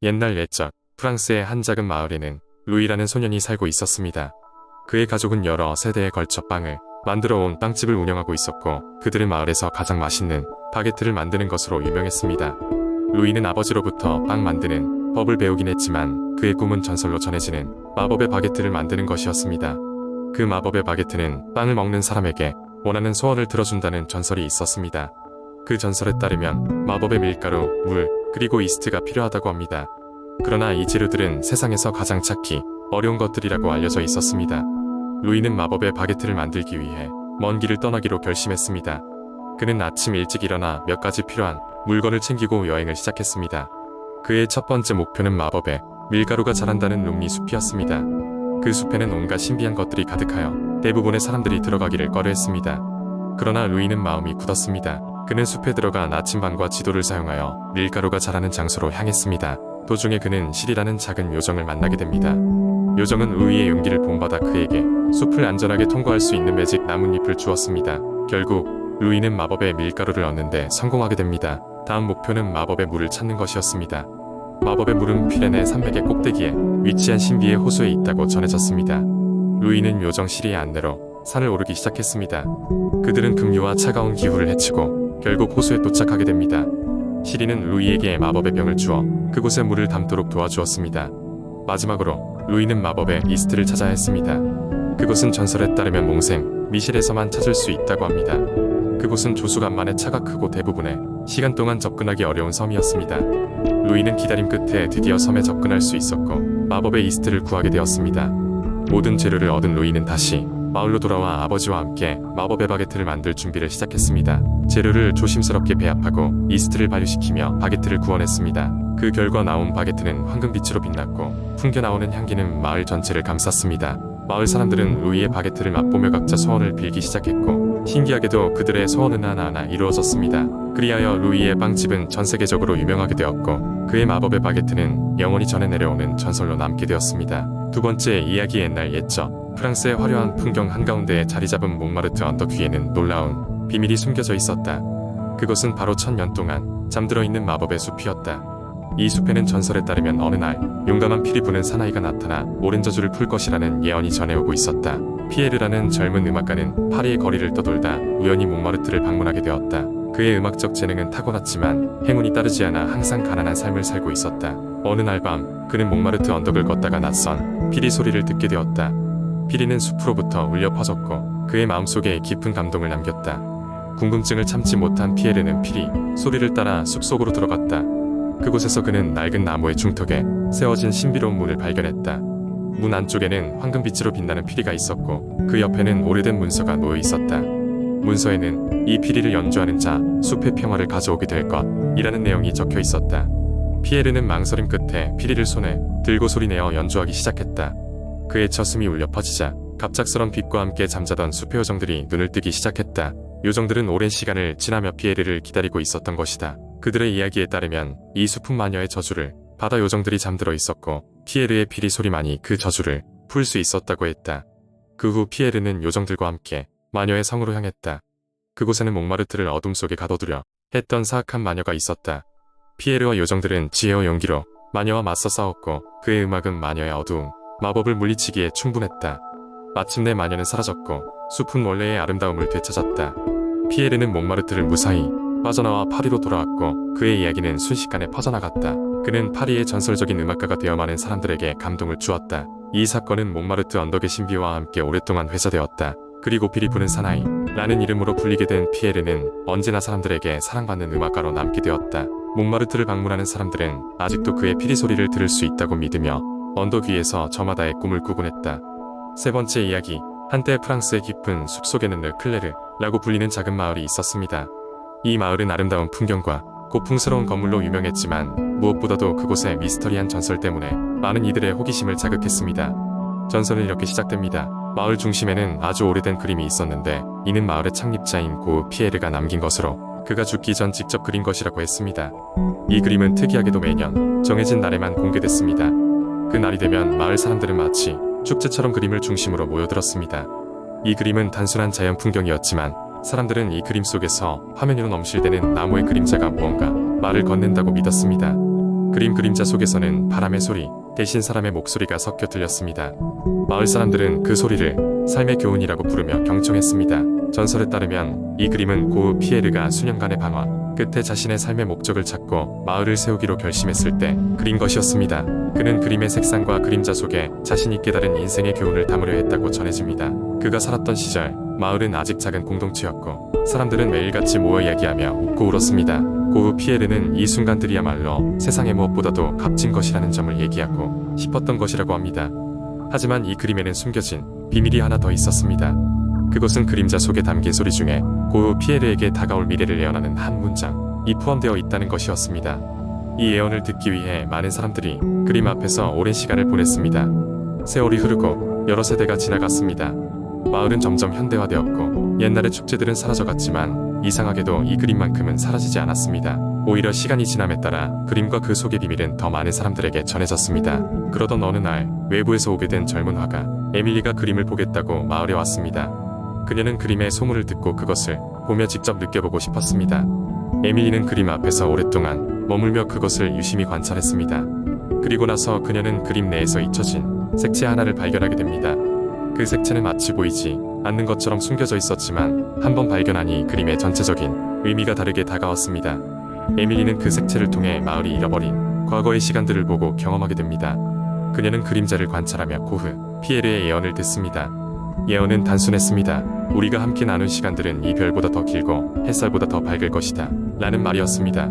옛날 옛적 프랑스의 한 작은 마을에는 루이라는 소년이 살고 있었습니다. 그의 가족은 여러 세대에 걸쳐 빵을 만들어 온 빵집을 운영하고 있었고 그들은 마을에서 가장 맛있는 바게트를 만드는 것으로 유명했습니다. 루이는 아버지로부터 빵 만드는 법을 배우긴 했지만 그의 꿈은 전설로 전해지는 마법의 바게트를 만드는 것이었습니다. 그 마법의 바게트는 빵을 먹는 사람에게 원하는 소원을 들어준다는 전설이 있었습니다. 그 전설에 따르면 마법의 밀가루, 물, 그리고 이스트가 필요하다고 합니다. 그러나 이 재료들은 세상에서 가장 찾기 어려운 것들이라고 알려져 있었습니다. 루이는 마법의 바게트를 만들기 위해 먼 길을 떠나기로 결심했습니다. 그는 아침 일찍 일어나 몇 가지 필요한 물건을 챙기고 여행을 시작했습니다. 그의 첫 번째 목표는 마법의 밀가루가 자란다는 룸리 숲이었습니다. 그 숲에는 온갖 신비한 것들이 가득하여 대부분의 사람들이 들어가기를 꺼려했습니다. 그러나 루이는 마음이 굳었습니다. 그는 숲에 들어가 나침반과 지도를 사용하여 밀가루가 자라는 장소로 향했습니다. 도중에 그는 실이라는 작은 요정을 만나게 됩니다. 요정은 루이의 용기를 본받아 그에게 숲을 안전하게 통과할 수 있는 매직 나뭇잎을 주었습니다. 결국 루이는 마법의 밀가루를 얻는데 성공하게 됩니다. 다음 목표는 마법의 물을 찾는 것이었습니다. 마법의 물은 피레네 산맥의 꼭대기에 위치한 신비의 호수에 있다고 전해졌습니다. 루이는 요정 시리의 안내로 산을 오르기 시작했습니다. 그들은 급류와 차가운 기후를 헤치고 결국 호수에 도착하게 됩니다. 시리는 루이에게 마법의 병을 주어 그곳에 물을 담도록 도와주었습니다. 마지막으로 루이는 마법의 이스트를 찾아야 했습니다. 그곳은 전설에 따르면 몽생 미셸에서만 찾을 수 있다고 합니다. 그곳은 조수간만의 차가 크고 대부분의 시간 동안 접근하기 어려운 섬이었습니다. 루이는 기다림 끝에 드디어 섬에 접근할 수 있었고 마법의 이스트를 구하게 되었습니다. 모든 재료를 얻은 루이는 다시 마을로 돌아와 아버지와 함께 마법의 바게트를 만들 준비를 시작했습니다. 재료를 조심스럽게 배합하고 이스트를 발효시키며 바게트를 구워냈습니다. 그 결과 나온 바게트는 황금빛으로 빛났고 풍겨나오는 향기는 마을 전체를 감쌌습니다. 마을 사람들은 루이의 바게트를 맛보며 각자 소원을 빌기 시작했고 신기하게도 그들의 소원은 하나하나 이루어졌습니다. 그리하여 루이의 빵집은 전 세계적으로 유명하게 되었고 그의 마법의 바게트는 영원히 전해 내려오는 전설로 남게 되었습니다. 두 번째 이야기 옛날 옛적 프랑스의 화려한 풍경 한가운데에 자리잡은 몽마르트 언덕 위에는 놀라운 비밀이 숨겨져 있었다. 그것은 바로 1000년 동안 잠들어 있는 마법의 숲이었다. 이 숲에는 전설에 따르면 어느 날 용감한 피리 부는 사나이가 나타나 오랜 저주를 풀 것이라는 예언이 전해오고 있었다. 피에르라는 젊은 음악가는 파리의 거리를 떠돌다 우연히 몽마르트를 방문하게 되었다. 그의 음악적 재능은 타고났지만 행운이 따르지 않아 항상 가난한 삶을 살고 있었다. 어느 날 밤 그는 몽마르트 언덕을 걷다가 낯선 피리 소리를 듣게 되었다. 피리는 숲으로부터 울려 퍼졌고 그의 마음속에 깊은 감동을 남겼다. 궁금증을 참지 못한 피에르는 피리 소리를 따라 숲속으로 들어갔다. 그곳에서 그는 낡은 나무의 중턱에 세워진 신비로운 문을 발견했다. 문 안쪽에는 황금빛으로 빛나는 피리가 있었고 그 옆에는 오래된 문서가 놓여 있었다. 문서에는 이 피리를 연주하는 자 숲의 평화를 가져오게 될 것이라는 내용이 적혀 있었다. 피에르는 망설임 끝에 피리를 손에 들고 소리내어 연주하기 시작했다. 그의 젖음이 울려 퍼지자 갑작스런 빛과 함께 잠자던 숲의 요정들이 눈을 뜨기 시작했다. 요정들은 오랜 시간을 지나며 피에르를 기다리고 있었던 것이다. 그들의 이야기에 따르면 이 숲은 마녀의 저주를 받아 요정들이 잠들어 있었고 피에르의 피리 소리만이 그 저주를 풀 수 있었다고 했다. 그 후 피에르는 요정들과 함께 마녀의 성으로 향했다. 그곳에는 몽마르트를 어둠 속에 가둬두려 했던 사악한 마녀가 있었다. 피에르와 요정들은 지혜와 용기로 마녀와 맞서 싸웠고 그의 음악은 마녀의 어두움, 마법을 물리치기에 충분했다. 마침내 마녀는 사라졌고 숲은 원래의 아름다움을 되찾았다. 피에르는 몽마르트를 무사히 빠져나와 파리로 돌아왔고 그의 이야기는 순식간에 퍼져나갔다. 그는 파리의 전설적인 음악가가 되어 많은 사람들에게 감동을 주었다. 이 사건은 몽마르트 언덕의 신비와 함께 오랫동안 회자되었다. 그리고 피리 부는 사나이 라는 이름으로 불리게 된 피에르는 언제나 사람들에게 사랑받는 음악가로 남게 되었다. 몽마르트를 방문하는 사람들은 아직도 그의 피리 소리를 들을 수 있다고 믿으며 언덕 위에서 저마다의 꿈을 꾸곤 했다. 세 번째 이야기, 한때 프랑스의 깊은 숲속에는 르클레르라고 불리는 작은 마을이 있었습니다. 이 마을은 아름다운 풍경과 고풍스러운 건물로 유명했지만 무엇보다도 그곳의 미스터리한 전설 때문에 많은 이들의 호기심을 자극했습니다. 전설은 이렇게 시작됩니다. 마을 중심에는 아주 오래된 그림이 있었는데 이는 마을의 창립자인 고흐 피에르가 남긴 것으로 그가 죽기 전 직접 그린 것이라고 했습니다. 이 그림은 특이하게도 매년 정해진 날에만 공개됐습니다. 그 날이 되면 마을 사람들은 마치 축제처럼 그림을 중심으로 모여들었습니다. 이 그림은 단순한 자연 풍경이었지만 사람들은 이 그림 속에서 화면 위로 넘실대는 나무의 그림자가 무언가 말을 건넨다고 믿었습니다. 그림 그림자 속에서는 바람의 소리 대신 사람의 목소리가 섞여 들렸습니다. 마을 사람들은 그 소리를 삶의 교훈이라고 부르며 경청했습니다. 전설에 따르면 이 그림은 고흐 피에르가 수년간의 방황 끝에 자신의 삶의 목적을 찾고 마을을 세우기로 결심했을 때 그린 것이었습니다. 그는 그림의 색상과 그림자 속에 자신이 깨달은 인생의 교훈을 담으려 했다고 전해집니다. 그가 살았던 시절 마을은 아직 작은 공동체였고 사람들은 매일같이 모여 이야기하며 웃고 울었습니다. 고흐 피에르는 이 순간들이야말로 세상의 무엇보다도 값진 것이라는 점을 얘기하고 싶었던 것이라고 합니다. 하지만 이 그림에는 숨겨진 비밀이 하나 더 있었습니다. 그것은 그림자 속에 담긴 소리 중에 고흐 피에르에게 다가올 미래를 예언하는 한 문장이 포함되어 있다는 것이었습니다. 이 예언을 듣기 위해 많은 사람들이 그림 앞에서 오랜 시간을 보냈습니다. 세월이 흐르고 여러 세대가 지나갔습니다. 마을은 점점 현대화되었고 옛날의 축제들은 사라져갔지만 이상하게도 이 그림만큼은 사라지지 않았습니다. 오히려 시간이 지남에 따라 그림과 그 속의 비밀은 더 많은 사람들에게 전해졌습니다. 그러던 어느 날 외부에서 오게 된 젊은 화가 에밀리가 그림을 보겠다고 마을에 왔습니다. 그녀는 그림의 소문을 듣고 그것을 보며 직접 느껴보고 싶었습니다. 에밀리는 그림 앞에서 오랫동안 머물며 그것을 유심히 관찰했습니다. 그리고 나서 그녀는 그림 내에서 잊혀진 색채 하나를 발견하게 됩니다. 그 색채는 마치 보이지 않는 것처럼 숨겨져 있었지만 한번 발견하니 그림의 전체적인 의미가 다르게 다가왔습니다. 에밀리는 그 색채를 통해 마을이 잃어버린 과거의 시간들을 보고 경험하게 됩니다. 그녀는 그림자를 관찰하며 고흐 피에르의 예언을 듣습니다. 예언은 단순했습니다. 우리가 함께 나눈 시간들은 이 별보다 더 길고 햇살보다 더 밝을 것이다 라는 말이었습니다.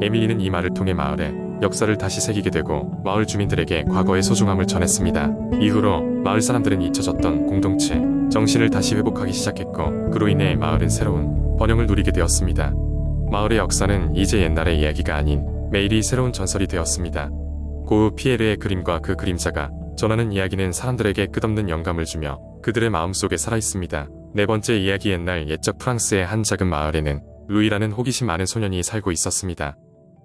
에밀리는 이 말을 통해 마을의 역사를 다시 새기게 되고 마을 주민들에게 과거의 소중함을 전했습니다. 이후로 마을 사람들은 잊혀졌던 공동체 정신을 다시 회복하기 시작했고 그로 인해 마을은 새로운 번영을 누리게 되었습니다. 마을의 역사는 이제 옛날의 이야기가 아닌 매일이 새로운 전설이 되었습니다. 고흐 피에르의 그림과 그 그림자가 전하는 이야기는 사람들에게 끝없는 영감을 주며 그들의 마음속에 살아있습니다. 네 번째 이야기. 옛날 옛적 프랑스의 한 작은 마을에는 루이라는 호기심 많은 소년이 살고 있었습니다.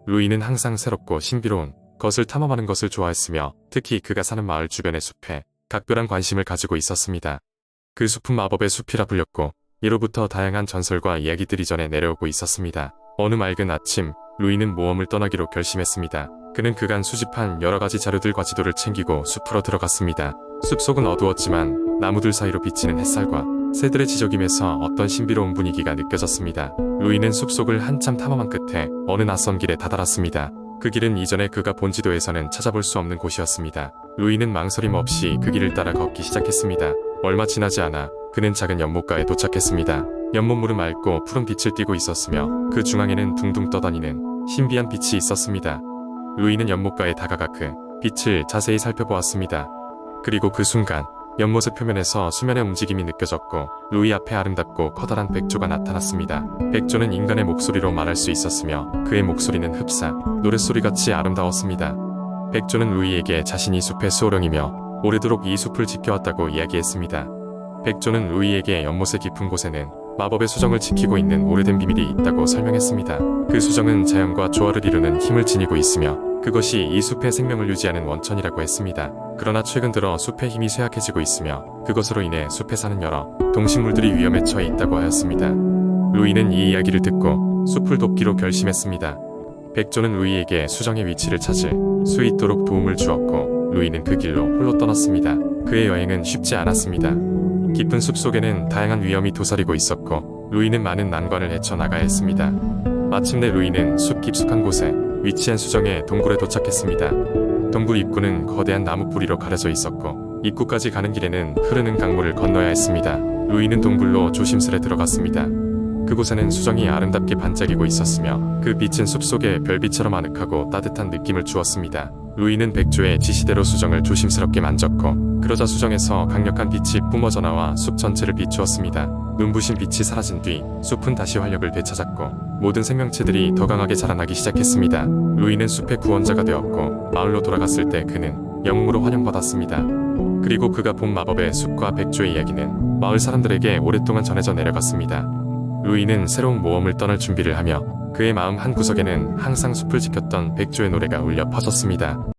루이는 항상 새롭고 신비로운 것을 탐험하는 것을 좋아했으며 특히 그가 사는 마을 주변의 숲에 각별한 관심을 가지고 있었습니다. 그 숲은 마법의 숲이라 불렸고 이로부터 다양한 전설과 이야기들이 전해 내려오고 있었습니다. 어느 맑은 아침 루이는 모험을 떠나기로 결심했습니다. 그는 그간 수집한 여러가지 자료들과 지도를 챙기고 숲으로 들어갔습니다. 숲속은 어두웠지만 나무들 사이로 비치는 햇살과 새들의 지저김에서 어떤 신비로운 분위기가 느껴졌습니다. 루이는 숲속을 한참 탐험한 끝에 어느 낯선 길에 다다랐습니다. 그 길은 이전에 그가 본 지도에서는 찾아볼 수 없는 곳이었습니다. 루이는 망설임 없이 그 길을 따라 걷기 시작했습니다. 얼마 지나지 않아 그는 작은 연못가에 도착했습니다. 연못물은 맑고 푸른 빛을 띠고 있었으며 그 중앙에는 둥둥 떠다니는 신비한 빛이 있었습니다. 루이는 연못가에 다가가 그 빛을 자세히 살펴보았습니다. 그리고 그 순간 연못의 표면에서 수면의 움직임이 느껴졌고 루이 앞에 아름답고 커다란 백조가 나타났습니다. 백조는 인간의 목소리로 말할 수 있었으며 그의 목소리는 흡사, 노랫소리같이 아름다웠습니다. 백조는 루이에게 자신이 숲의 수호령이며 오래도록 이 숲을 지켜왔다고 이야기했습니다. 백조는 루이에게 연못의 깊은 곳에는 마법의 수정을 지키고 있는 오래된 비밀이 있다고 설명했습니다. 그 수정은 자연과 조화를 이루는 힘을 지니고 있으며 그것이 이 숲의 생명을 유지하는 원천이라고 했습니다. 그러나 최근 들어 숲의 힘이 쇠약해지고 있으며 그것으로 인해 숲에 사는 여러 동식물들이 위험에 처해 있다고 하였습니다. 루이는 이 이야기를 듣고 숲을 돕기로 결심했습니다. 백조는 루이에게 수정의 위치를 찾을 수 있도록 도움을 주었고 루이는 그 길로 홀로 떠났습니다. 그의 여행은 쉽지 않았습니다. 깊은 숲속에는 다양한 위험이 도사리고 있었고 루이는 많은 난관을 헤쳐나가야 했습니다. 마침내 루이는 숲 깊숙한 곳에 위치한 수정의 동굴에 도착했습니다. 동굴 입구는 거대한 나무 뿌리로 가려져 있었고 입구까지 가는 길에는 흐르는 강물을 건너야 했습니다. 루이는 동굴로 조심스레 들어갔습니다. 그곳에는 수정이 아름답게 반짝이고 있었으며 그 빛은 숲속의 별빛처럼 아늑하고 따뜻한 느낌을 주었습니다. 루이는 백조의 지시대로 수정을 조심스럽게 만졌고 그러자 수정에서 강력한 빛이 뿜어져 나와 숲 전체를 비추었습니다. 눈부신 빛이 사라진 뒤 숲은 다시 활력을 되찾았고 모든 생명체들이 더 강하게 자라나기 시작했습니다. 루이는 숲의 구원자가 되었고 마을로 돌아갔을 때 그는 영웅으로 환영받았습니다. 그리고 그가 본 마법의 숲과 백조의 이야기는 마을 사람들에게 오랫동안 전해져 내려갔습니다. 루이는 새로운 모험을 떠날 준비를 하며 그의 마음 한구석에는 항상 숲을 지켰던 백조의 노래가 울려 퍼졌습니다.